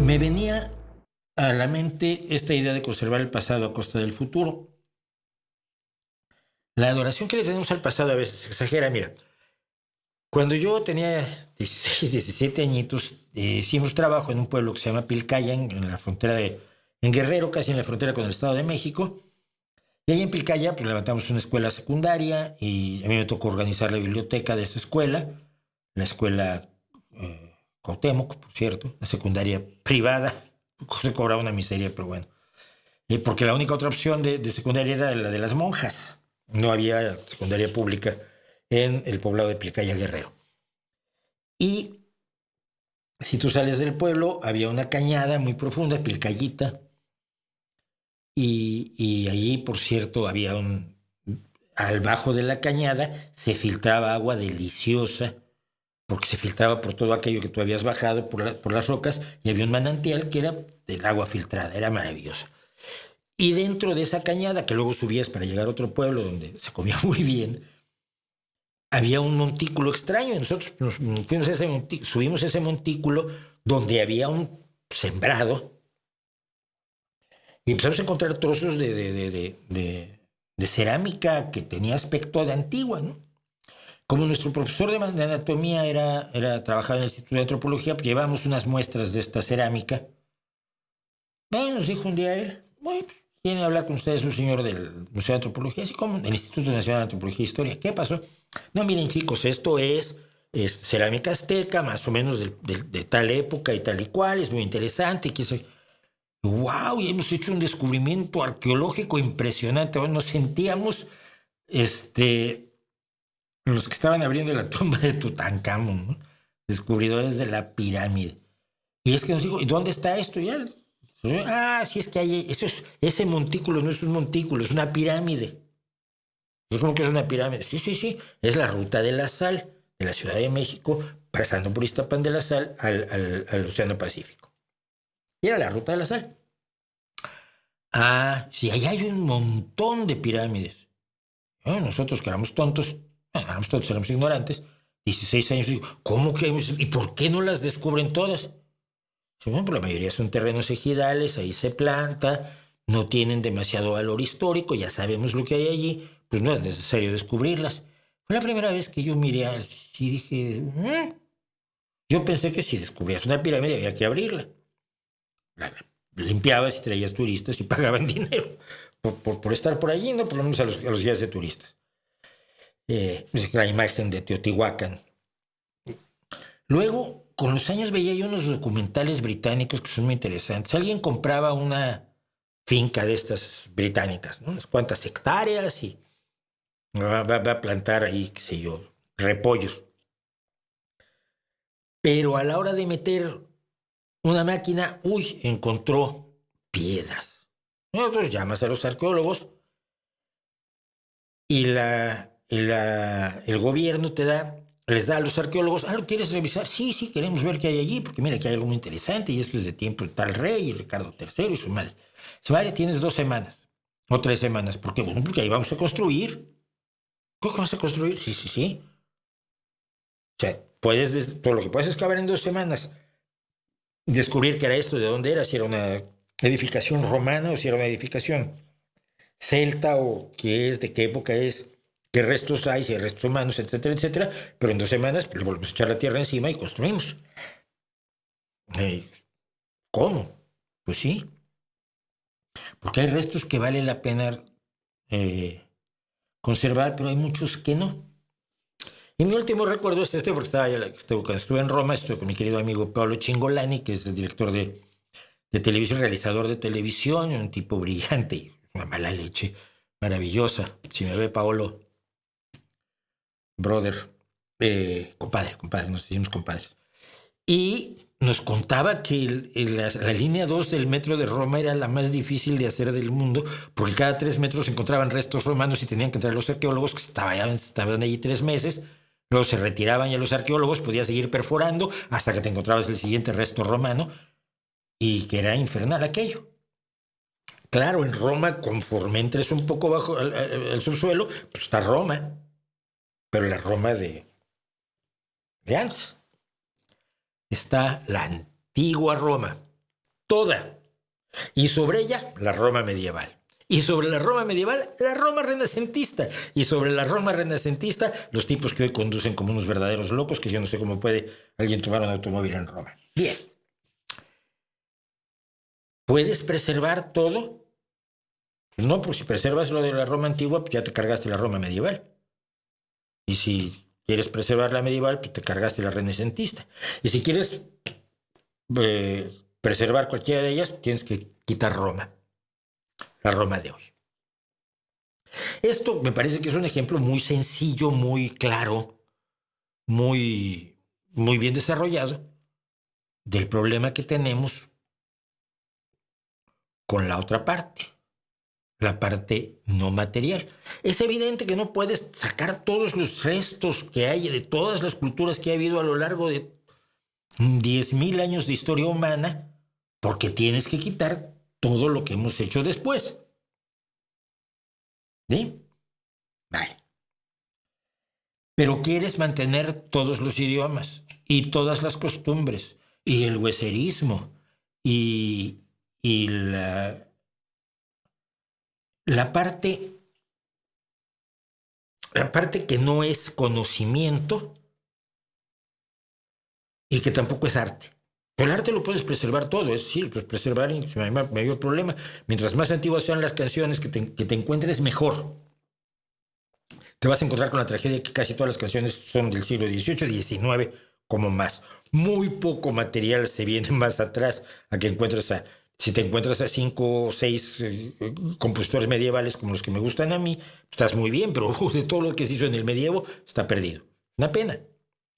Me venía a la mente esta idea de conservar el pasado a costa del futuro. La adoración que le tenemos al pasado a veces se exagera. Mira, cuando yo tenía 16, 17 añitos, hicimos trabajo en un pueblo que se llama Pilcaya, en la frontera en Guerrero, casi en la frontera con el Estado de México. Y ahí en Pilcaya pues, levantamos una escuela secundaria y a mí me tocó organizar la biblioteca de esa escuela, la escuela Cuauhtémoc, por cierto, la secundaria privada, se cobraba una miseria, pero bueno. Porque la única otra opción de secundaria era la de las monjas. No había secundaria pública en el poblado de Pilcaya Guerrero. Y si tú sales del pueblo, había una cañada muy profunda, Pilcayita, y allí, por cierto, había al bajo de la cañada se filtraba agua deliciosa, porque se filtraba por todo aquello que tú habías bajado por las rocas, y había un manantial que era del agua filtrada, era maravillosa. Y dentro de esa cañada, que luego subías para llegar a otro pueblo donde se comía muy bien, había un montículo extraño. Y nosotros subimos ese montículo donde había un sembrado y empezamos a encontrar trozos de cerámica que tenía aspecto de antigua, ¿no? Como nuestro profesor de anatomía trabajaba en el Instituto de Antropología, pues llevamos unas muestras de esta cerámica. Bueno, nos dijo un día él, bueno, ¿quieren hablar con ustedes un señor del Museo de Antropología? Así como del Instituto Nacional de Antropología e Historia. ¿Qué pasó? No, miren chicos, esto es cerámica azteca, más o menos de tal época y tal y cual, es muy interesante. ¡Wow! Y hemos hecho un descubrimiento arqueológico impresionante. Bueno, nos sentíamos los que estaban abriendo la tumba de Tutankamón, ¿no? Descubridores de la pirámide. Y es que nos dijo, ¿y dónde está esto? Y él, sí, es que ese montículo no es un montículo, es una pirámide. Es como que es una pirámide. Sí, es la ruta de la sal de la Ciudad de México, pasando por Iztapán de la Sal al Océano Pacífico. Y era la ruta de la sal. Sí, allá hay un montón de pirámides. Nosotros que éramos tontos, éramos ignorantes, 16 años, digo, ¿cómo que? ¿Y por qué no las descubren todas? Bueno, pues la mayoría son terrenos ejidales, ahí se planta, no tienen demasiado valor histórico, ya sabemos lo que hay allí, pues no es necesario descubrirlas. Fue la primera vez que yo miré y dije, yo pensé que si descubrías una pirámide había que abrirla. La limpiabas y traías turistas y pagaban dinero por estar por allí, ¿no? Por lo menos a los guías de turistas. La imagen de Teotihuacán. Luego, con los años veía yo unos documentales británicos que son muy interesantes. Alguien compraba una finca de estas británicas, ¿no? Unas cuantas hectáreas y va a plantar ahí, qué sé yo, repollos. Pero a la hora de meter una máquina, encontró piedras. Entonces llamas a los arqueólogos y el gobierno les da a los arqueólogos, ¿lo quieres revisar? Sí, queremos ver qué hay allí, porque mira que hay algo muy interesante, y esto es de tiempo de tal rey, y Ricardo III y su madre. Dice, vale, tienes 2 semanas, o 3 semanas, ¿por qué? Bueno, porque ahí vamos a construir. ¿Cómo que vas a construir? Sí. O sea, todo lo que puedes excavar en 2 semanas, descubrir qué era esto, de dónde era, si era una edificación romana o si era una edificación celta o qué es, de qué época es, qué restos hay, si hay restos humanos, etcétera, etcétera. Pero en 2 semanas pues, le volvemos a echar la tierra encima y construimos. ¿Cómo? Pues sí, porque hay restos que vale la pena conservar, pero hay muchos que no. Y mi último recuerdo es porque cuando estuve en Roma, estuve con mi querido amigo Paolo Cingolani, que es el director de televisión, realizador de televisión, un tipo brillante, una mala leche maravillosa. Si me ve Paolo, brother, compadre, nos hicimos compadres. Y nos contaba que la línea 2 del metro de Roma era la más difícil de hacer del mundo, porque cada 3 metros se encontraban restos romanos y tenían que entrar los arqueólogos que estaban allí 3 meses. Luego se retiraban ya los arqueólogos, podías seguir perforando hasta que te encontrabas el siguiente resto romano, y que era infernal aquello. Claro, en Roma, conforme entres un poco bajo el subsuelo, pues está Roma, pero la Roma de antes. Está la antigua Roma, toda. Y sobre ella, la Roma medieval. Y sobre la Roma medieval, la Roma renacentista. Y sobre la Roma renacentista, los tipos que hoy conducen como unos verdaderos locos, que yo no sé cómo puede alguien tomar un automóvil en Roma. Bien. ¿Puedes preservar todo? Pues no, porque si preservas lo de la Roma antigua, pues ya te cargaste la Roma medieval. Y si quieres preservar la medieval, pues te cargaste la renacentista. Y si quieres preservar cualquiera de ellas, tienes que quitar Roma. La Roma de hoy. Esto me parece que es un ejemplo muy sencillo, muy claro, muy bien desarrollado del problema que tenemos con la otra parte, la parte no material. Es evidente que no puedes sacar todos los restos que hay de todas las culturas que ha habido a lo largo de 10,000 años de historia humana, porque tienes que quitar todo lo que hemos hecho después. ¿Sí? Vale. Pero quieres mantener todos los idiomas y todas las costumbres y el hueserismo y la parte que no es conocimiento y que tampoco es arte. El arte lo puedes preservar todo, es decir, pues preservar no hay mayor problema. Mientras más antiguas sean las canciones que te encuentres, mejor. Te vas a encontrar con la tragedia que casi todas las canciones son del siglo XVIII, XIX, como más. Muy poco material se viene más atrás a que encuentres si te encuentras a 5 o 6 compositores medievales como los que me gustan a mí, estás muy bien, pero de todo lo que se hizo en el medievo está perdido. Una pena.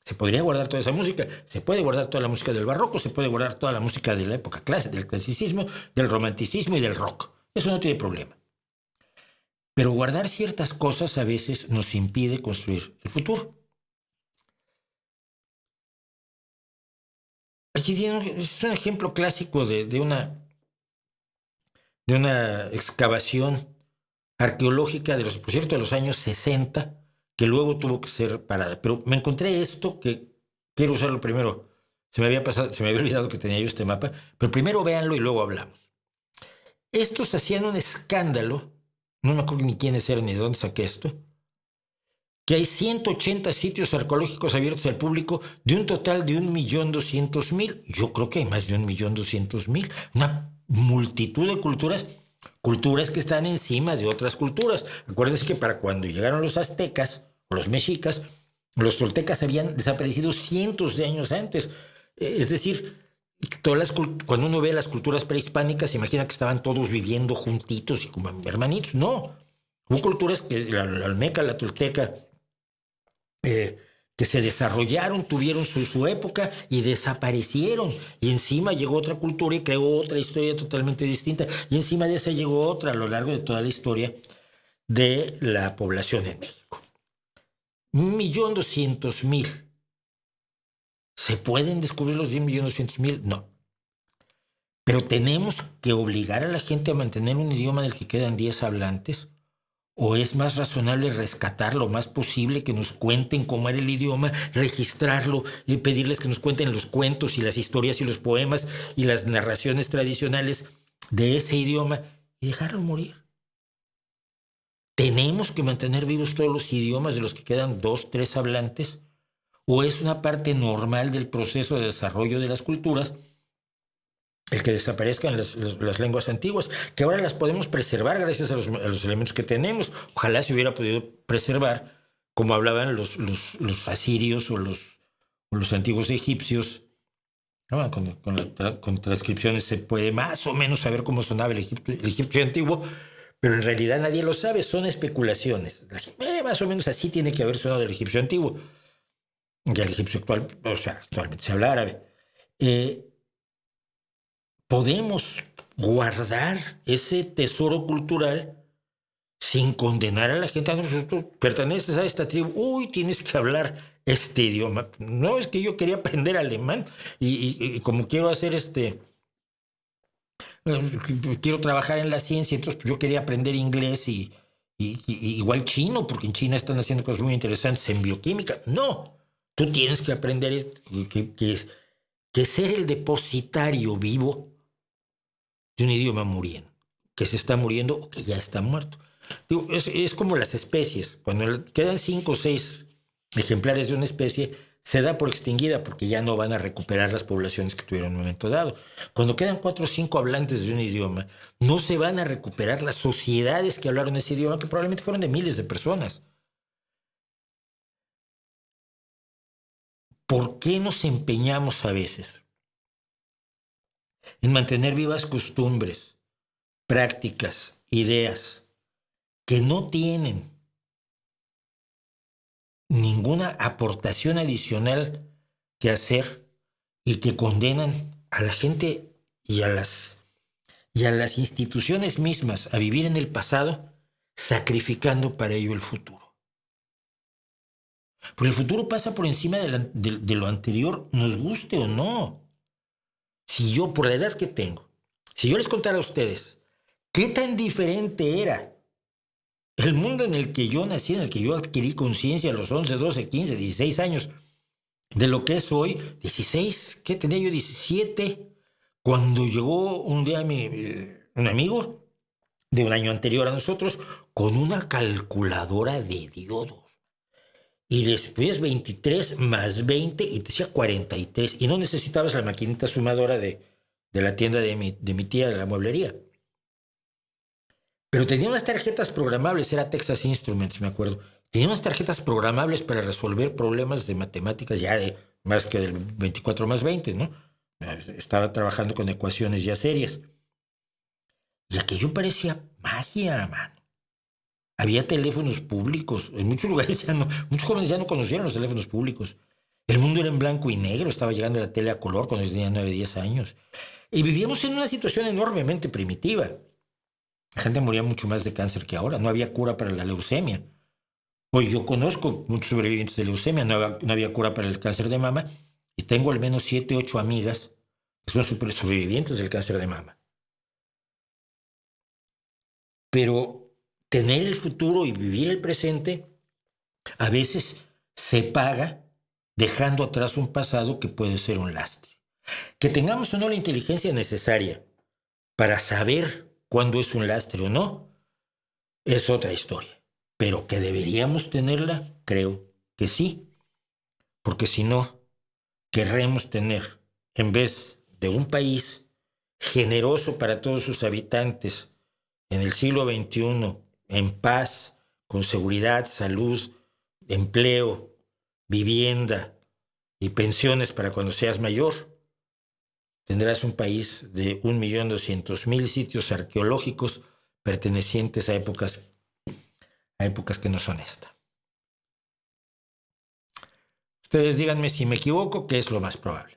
Se podría guardar toda esa música, se puede guardar toda la música del barroco, se puede guardar toda la música de la época clásica, del clasicismo, del romanticismo y del rock. Eso no tiene problema. Pero guardar ciertas cosas a veces nos impide construir el futuro. Aquí es un ejemplo clásico de una excavación arqueológica por cierto, de los años 60, que luego tuvo que ser parada. Pero me encontré esto que quiero usarlo primero. Se me había olvidado que tenía yo este mapa, pero primero véanlo y luego hablamos. Estos hacían un escándalo, no me acuerdo ni quiénes eran ni de dónde saqué esto, que hay 180 sitios arqueológicos abiertos al público de un total de 1.200.000. Yo creo que hay más de 1.200.000. Una multitud de culturas que están encima de otras culturas. Acuérdense que para cuando llegaron los aztecas o los mexicas, los toltecas habían desaparecido cientos de años antes. Es decir, cuando uno ve las culturas prehispánicas, se imagina que estaban todos viviendo juntitos y como hermanitos. No. Hubo culturas que la olmeca, la tolteca, que se desarrollaron, tuvieron su época y desaparecieron. Y encima llegó otra cultura y creó otra historia totalmente distinta. Y encima de esa llegó otra a lo largo de toda la historia de la población en México. 1.200.000. ¿Se pueden descubrir los 1.200.000? No. Pero tenemos que obligar a la gente a mantener un idioma del que quedan 10 hablantes. ¿O es más razonable rescatar lo más posible, que nos cuenten cómo era el idioma, registrarlo y pedirles que nos cuenten los cuentos y las historias y los poemas y las narraciones tradicionales de ese idioma y dejarlo morir? ¿Tenemos que mantener vivos todos los idiomas de los que quedan 2, 3 hablantes? ¿O es una parte normal del proceso de desarrollo de las culturas el que desaparezcan las lenguas antiguas, que ahora las podemos preservar gracias a los elementos que tenemos? Ojalá se hubiera podido preservar como hablaban los asirios o los antiguos egipcios. ¿No? Con transcripciones se puede más o menos saber cómo sonaba el egipcio antiguo, pero en realidad nadie lo sabe, son especulaciones. Más o menos así tiene que haber sonado el egipcio antiguo. Y el egipcio actual, o sea, actualmente se habla árabe. Podemos guardar ese tesoro cultural sin condenar a la gente. Tú perteneces a esta tribu, tienes que hablar este idioma. No, es que yo quería aprender alemán y como quiero hacer quiero trabajar en la ciencia, entonces yo quería aprender inglés y igual chino, porque en China están haciendo cosas muy interesantes en bioquímica. No, tú tienes que aprender que ser el depositario vivo de un idioma muriendo, que se está muriendo o que ya está muerto. Digo, es como las especies. Cuando quedan 5 o 6 ejemplares de una especie, se da por extinguida porque ya no van a recuperar las poblaciones que tuvieron en un momento dado. Cuando quedan 4 o 5 hablantes de un idioma, no se van a recuperar las sociedades que hablaron ese idioma, que probablemente fueron de miles de personas. ¿Por qué nos empeñamos a veces en mantener vivas costumbres, prácticas, ideas que no tienen ninguna aportación adicional que hacer y que condenan a la gente y a las instituciones mismas a vivir en el pasado, sacrificando para ello el futuro? Porque el futuro pasa por encima de lo anterior, nos guste o no. Si yo, por la edad que tengo, si yo les contara a ustedes qué tan diferente era el mundo en el que yo nací, en el que yo adquirí conciencia a los 11, 12, 15, 16 años, de lo que es hoy, 16, ¿qué tenía yo? 17, cuando llegó un día un amigo de un año anterior a nosotros con una calculadora de diodos. Y después 23 más 20 y te decía 43. Y no necesitabas la maquinita sumadora de la tienda de mi tía, de la mueblería. Pero tenía unas tarjetas programables, era Texas Instruments, me acuerdo. Tenía unas tarjetas programables para resolver problemas de matemáticas ya de más que del 24 más 20, ¿no? Estaba trabajando con ecuaciones ya serias. Y aquello parecía magia, mano. Había teléfonos públicos. En muchos lugares muchos jóvenes ya no conocieron los teléfonos públicos. El mundo era en blanco y negro, estaba llegando la tele a color cuando yo tenía 9, 10 años. Y vivíamos en una situación enormemente primitiva. La gente moría mucho más de cáncer que ahora. No había cura para la leucemia. Hoy yo conozco muchos sobrevivientes de leucemia. No había cura para el cáncer de mama. Y tengo al menos 7, 8 amigas que son sobrevivientes del cáncer de mama. Pero tener el futuro y vivir el presente a veces se paga dejando atrás un pasado que puede ser un lastre. Que tengamos o no la inteligencia necesaria para saber cuándo es un lastre o no, es otra historia. Pero que deberíamos tenerla, creo que sí. Porque si no, querremos tener, en vez de un país generoso para todos sus habitantes en el siglo XXI, en paz, con seguridad, salud, empleo, vivienda y pensiones para cuando seas mayor, tendrás un país de 1.200.000 sitios arqueológicos pertenecientes a épocas que no son esta. Ustedes díganme si me equivoco, que es lo más probable.